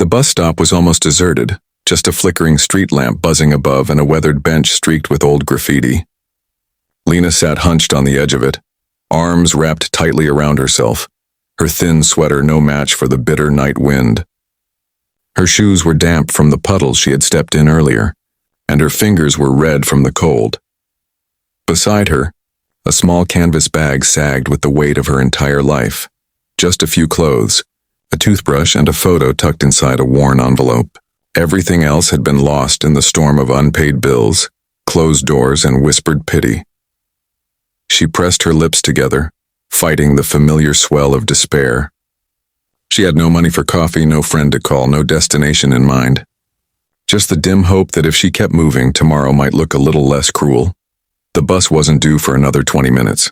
bus stop was almost deserted, just a flickering street lamp buzzing above and a weathered bench streaked with old graffiti. Lena sat hunched on the edge of it, arms wrapped tightly around herself, her thin sweater no match for the bitter night wind. Her shoes were damp from the puddles she had stepped in earlier, and her fingers were red from the cold. Beside her, a small canvas bag sagged with the weight of her entire life, just a few clothes, a toothbrush and a photo tucked inside a worn envelope. Everything else had been lost in the storm of unpaid bills, closed doors, and whispered pity. She pressed her lips together, fighting the familiar swell of despair. She had no money for coffee, no friend to call, no destination in mind. Just the dim hope that if she kept moving, tomorrow might look a little less cruel. The bus wasn't due for another 20 minutes.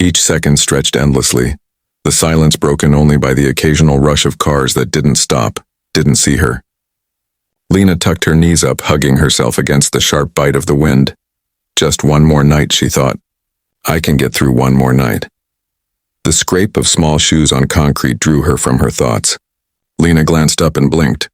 Each second stretched endlessly, the silence broken only by the occasional rush of cars that didn't stop, didn't see her. Lena tucked her knees up, hugging herself against the sharp bite of the wind. Just one more night, she thought. I can get through one more night. The scrape of small shoes on concrete drew her from her thoughts. Lena glanced up and blinked.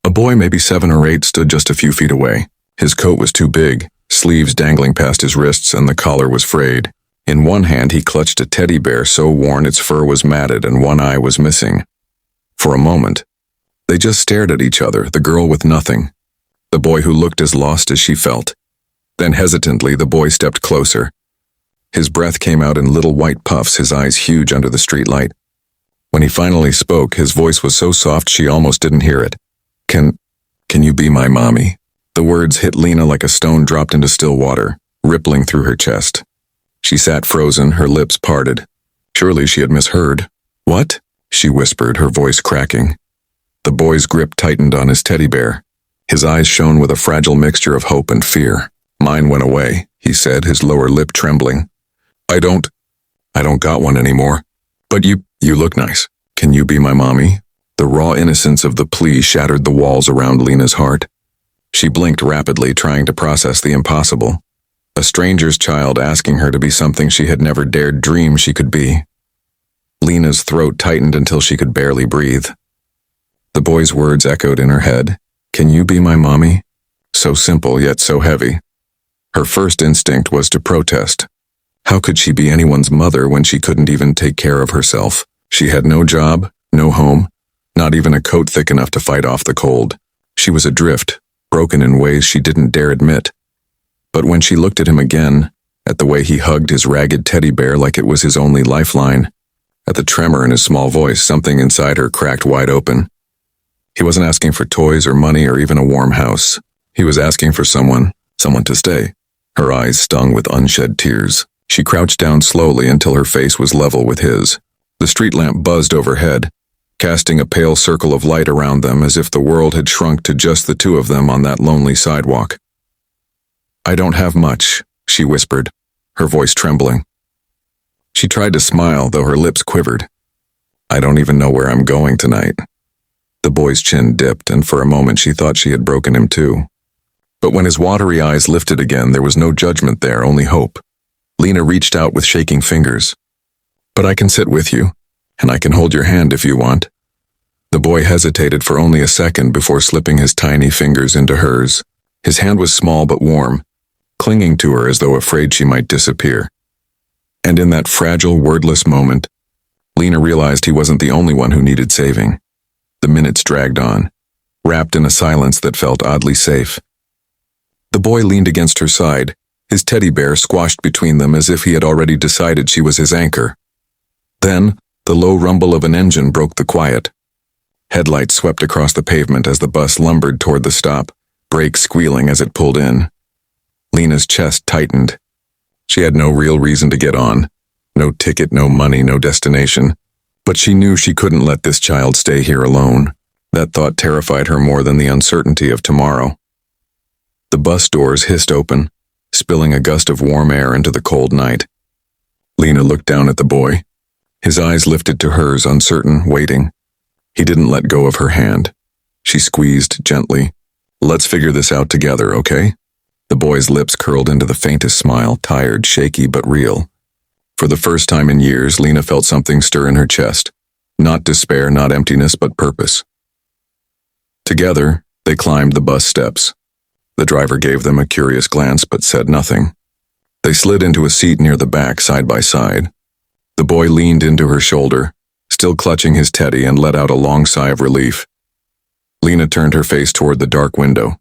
A boy, maybe 7 or 8, stood just a few feet away. His coat was too big, sleeves dangling past his wrists, and the collar was frayed. In one hand he clutched a teddy bear so worn its fur was matted and one eye was missing. For a moment, they just stared at each other, the girl with nothing, the boy who looked as lost as she felt. Then hesitantly the boy stepped closer. His breath came out in little white puffs, his eyes huge under the streetlight. When he finally spoke, his voice was so soft she almost didn't hear it. Can you be my mommy? The words hit Lena like a stone dropped into still water, rippling through her chest. She sat frozen, her lips parted. Surely she had misheard. What? She whispered, her voice cracking. The boy's grip tightened on his teddy bear. His eyes shone with a fragile mixture of hope and fear. Mine went away, he said, his lower lip trembling. I don't got one anymore. But you look nice. Can you be my mommy? The raw innocence of the plea shattered the walls around Lena's heart. She blinked rapidly, trying to process the impossible. A stranger's child asking her to be something she had never dared dream she could be. Lena's throat tightened until she could barely breathe. The boy's words echoed in her head. Can you be my mommy? So simple, yet so heavy. Her first instinct was to protest. How could she be anyone's mother when she couldn't even take care of herself? She had no job, no home, not even a coat thick enough to fight off the cold. She was adrift, broken in ways she didn't dare admit. But when she looked at him again, at the way he hugged his ragged teddy bear like it was his only lifeline, at the tremor in his small voice, something inside her cracked wide open. He wasn't asking for toys or money or even a warm house. He was asking for someone to stay. Her eyes stung with unshed tears. She crouched down slowly until her face was level with his. The street lamp buzzed overhead, casting a pale circle of light around them as if the world had shrunk to just the two of them on that lonely sidewalk. I don't have much, she whispered, her voice trembling. She tried to smile, though her lips quivered. I don't even know where I'm going tonight. The boy's chin dipped, and for a moment she thought she had broken him too. But when his watery eyes lifted again, there was no judgment there, only hope. Lena reached out with shaking fingers. But I can sit with you, and I can hold your hand if you want. The boy hesitated for only a second before slipping his tiny fingers into hers. His hand was small but warm, clinging to her as though afraid she might disappear. And in that fragile, wordless moment, Lena realized he wasn't the only one who needed saving. The minutes dragged on, wrapped in a silence that felt oddly safe. The boy leaned against her side, his teddy bear squashed between them as if he had already decided she was his anchor. Then, the low rumble of an engine broke the quiet. Headlights swept across the pavement as the bus lumbered toward the stop, brakes squealing as it pulled in. Lena's chest tightened. She had no real reason to get on. No ticket, no money, no destination. But she knew she couldn't let this child stay here alone. That thought terrified her more than the uncertainty of tomorrow. The bus doors hissed open, spilling a gust of warm air into the cold night. Lena looked down at the boy. His eyes lifted to hers, uncertain, waiting. He didn't let go of her hand. She squeezed gently. Let's figure this out together, okay? The boy's lips curled into the faintest smile, tired, shaky, but real. For the first time in years, Lena felt something stir in her chest. Not despair, not emptiness, but purpose. Together, they climbed the bus steps. The driver gave them a curious glance but said nothing. They slid into a seat near the back, side by side. The boy leaned into her shoulder, still clutching his teddy, and let out a long sigh of relief. Lena turned her face toward the dark window.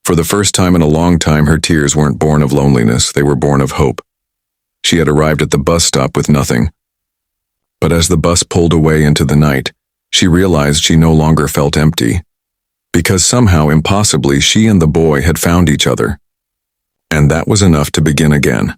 For the first time in a long time, her tears weren't born of loneliness, they were born of hope. She had arrived at the bus stop with nothing. But as the bus pulled away into the night, she realized she no longer felt empty. Because somehow, impossibly, she and the boy had found each other. And that was enough to begin again.